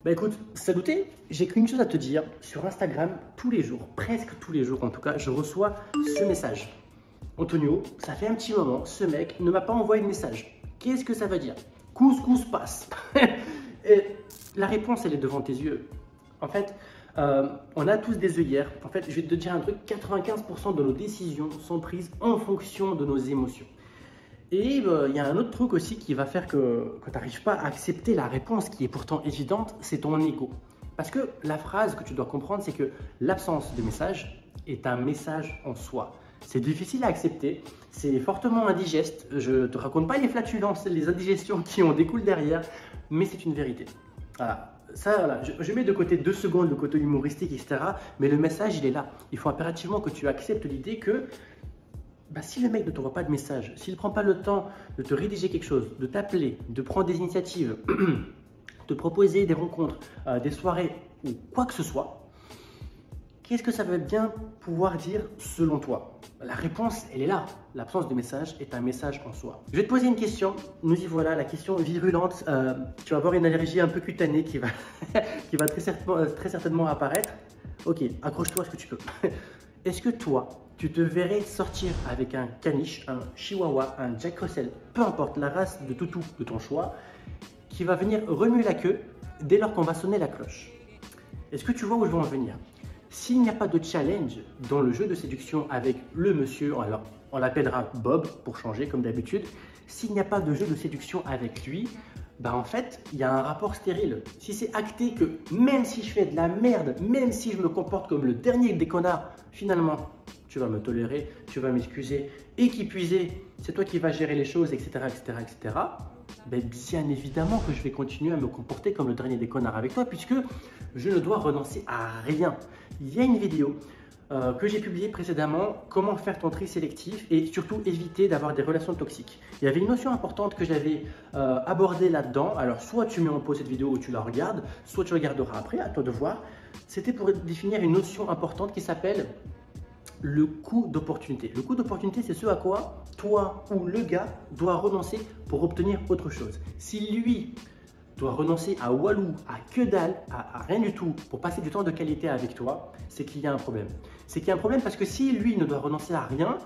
Bah écoute, saluté, j'ai qu'une chose à te dire. Sur Instagram, tous les jours, presque tous les jours en tout cas, je reçois ce message. Antonio, ça fait un petit moment, ce mec ne m'a pas envoyé de message. Qu'est-ce que ça veut dire? Couscous passe. Et la réponse, elle est devant tes yeux. En fait, on a tous des œillères. En fait, je vais te dire un truc, 95% de nos décisions sont prises en fonction de nos émotions. Et il y a un autre truc aussi qui va faire que tu n'arrives pas à accepter la réponse qui est pourtant évidente, c'est ton ego. Parce que la phrase que tu dois comprendre, c'est que l'absence de message est un message en soi. C'est difficile à accepter, c'est fortement indigeste. Je ne te raconte pas les flatulences, les indigestions qui en découlent derrière, mais c'est une vérité. Voilà. Ça, voilà. Je mets de côté 2 secondes le côté humoristique, etc. Mais le message, il est là. Il faut impérativement que tu acceptes l'idée que si le mec ne t'envoie pas de message, s'il ne prend pas le temps de te rédiger quelque chose, de t'appeler, de prendre des initiatives, de proposer des rencontres, des soirées ou quoi que ce soit, qu'est-ce que ça veut bien pouvoir dire selon toi? La réponse, elle est là. L'absence de message est un message en soi. Je vais te poser une question. Nous y voilà, la question virulente. Tu vas avoir une allergie un peu cutanée qui va, qui va très certainement apparaître. Ok, accroche-toi à ce que tu peux. Est-ce que toi, tu te verrais sortir avec un caniche, un chihuahua, un Jack Russell, peu importe la race de toutou de ton choix, qui va venir remuer la queue dès lors qu'on va sonner la cloche? Est-ce que tu vois où je veux en venir? S'il n'y a pas de challenge dans le jeu de séduction avec le monsieur, alors on l'appellera Bob pour changer comme d'habitude, s'il n'y a pas de jeu de séduction avec lui, en fait, il y a un rapport stérile. Si c'est acté que même si je fais de la merde, même si je me comporte comme le dernier des connards, finalement, tu vas me tolérer, tu vas m'excuser, et qui puise, c'est toi qui vas gérer les choses, etc., etc., etc., bien évidemment que je vais continuer à me comporter comme le dernier des connards avec toi, puisque je ne dois renoncer à rien. Il y a une vidéo que j'ai publiée précédemment, comment faire ton tri sélectif et surtout éviter d'avoir des relations toxiques. Il y avait une notion importante que j'avais abordée là-dedans. Alors soit tu mets en pause cette vidéo ou tu la regardes, soit tu regarderas après, à toi de voir. C'était pour définir une notion importante qui s'appelle le coût d'opportunité. Le coût d'opportunité, c'est ce à quoi toi ou le gars doit renoncer pour obtenir autre chose. Si lui doit renoncer à walou, à que dalle, à rien du tout pour passer du temps de qualité avec toi, c'est qu'il y a un problème. C'est qu'il y a un problème parce que si lui ne doit renoncer à rien,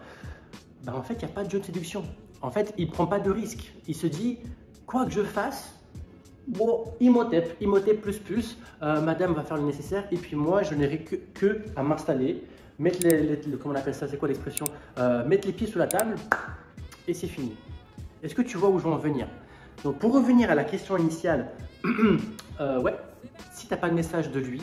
en fait, il n'y a pas de jeu de séduction. En fait, il ne prend pas de risque. Il se dit, quoi que je fasse, bon, Imhotep plus, madame va faire le nécessaire et puis moi, je n'aurai que à m'installer, mettre comment on appelle ça, c'est quoi l'expression, mettre les pieds sous la table et c'est fini. Est-ce que tu vois où je veux en venir? Donc pour revenir à la question initiale, ouais, si tu n'as pas de message de lui,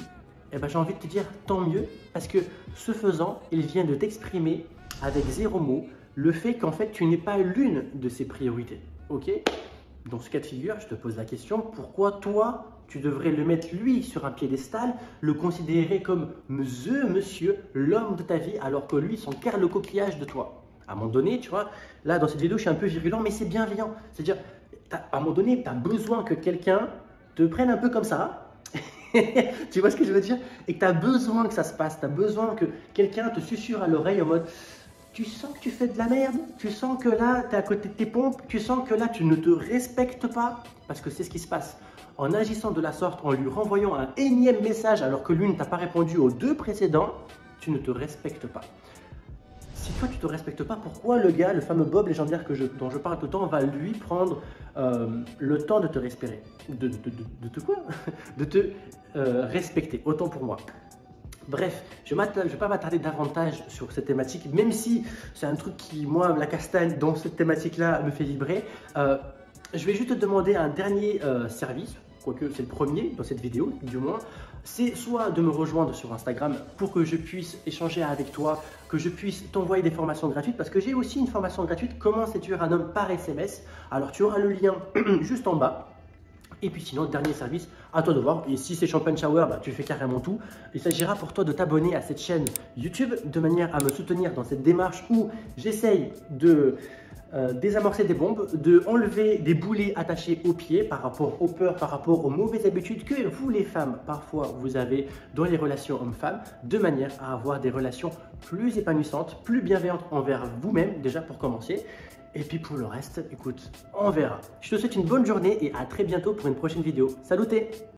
j'ai envie de te dire tant mieux parce que ce faisant, il vient de t'exprimer avec 0 mot le fait qu'en fait tu n'es pas l'une de ses priorités. Ok? Dans ce cas de figure, je te pose la question, pourquoi toi, tu devrais le mettre lui sur un piédestal, le considérer comme monsieur, l'homme de ta vie, alors que lui, son cœur le coquillage de toi? À un moment donné, tu vois, là dans cette vidéo, je suis un peu virulent, mais c'est bienveillant. C'est-à-dire, à un moment donné, tu as besoin que quelqu'un te prenne un peu comme ça. Tu vois ce que je veux dire? Et que tu as besoin que ça se passe, tu as besoin que quelqu'un te susurre à l'oreille en mode tu sens que tu fais de la merde, tu sens que là, tu es à côté de tes pompes, tu sens que là, tu ne te respectes pas, parce que c'est ce qui se passe. En agissant de la sorte, en lui renvoyant un énième message alors que lui ne t'a pas répondu aux 2 précédents, tu ne te respectes pas. Si toi, tu ne te respectes pas, pourquoi le gars, le fameux Bob légendaire dont je parle tout le temps, va lui prendre le temps de te respirer? De te quoi? De te respecter, autant pour moi. Bref, je ne vais pas m'attarder davantage sur cette thématique, même si c'est un truc qui, moi, la castagne dans cette thématique-là me fait vibrer. Je vais juste te demander un dernier service, quoique c'est le premier dans cette vidéo, du moins. C'est soit de me rejoindre sur Instagram pour que je puisse échanger avec toi, que je puisse t'envoyer des formations gratuites, parce que j'ai aussi une formation gratuite, comment séduire un homme par SMS. Alors tu auras le lien juste en bas. Et puis sinon, dernier service, à toi de voir. Et si c'est Champagne Shower, tu fais carrément tout. Il s'agira pour toi de t'abonner à cette chaîne YouTube de manière à me soutenir dans cette démarche où j'essaye de désamorcer des bombes, de enlever des boulets attachés aux pieds par rapport aux peurs, par rapport aux mauvaises habitudes que vous les femmes, parfois vous avez dans les relations hommes-femmes, de manière à avoir des relations plus épanouissantes, plus bienveillantes envers vous-même, déjà pour commencer. Et puis pour le reste, écoute, on verra. Je te souhaite une bonne journée et à très bientôt pour une prochaine vidéo. Saluté!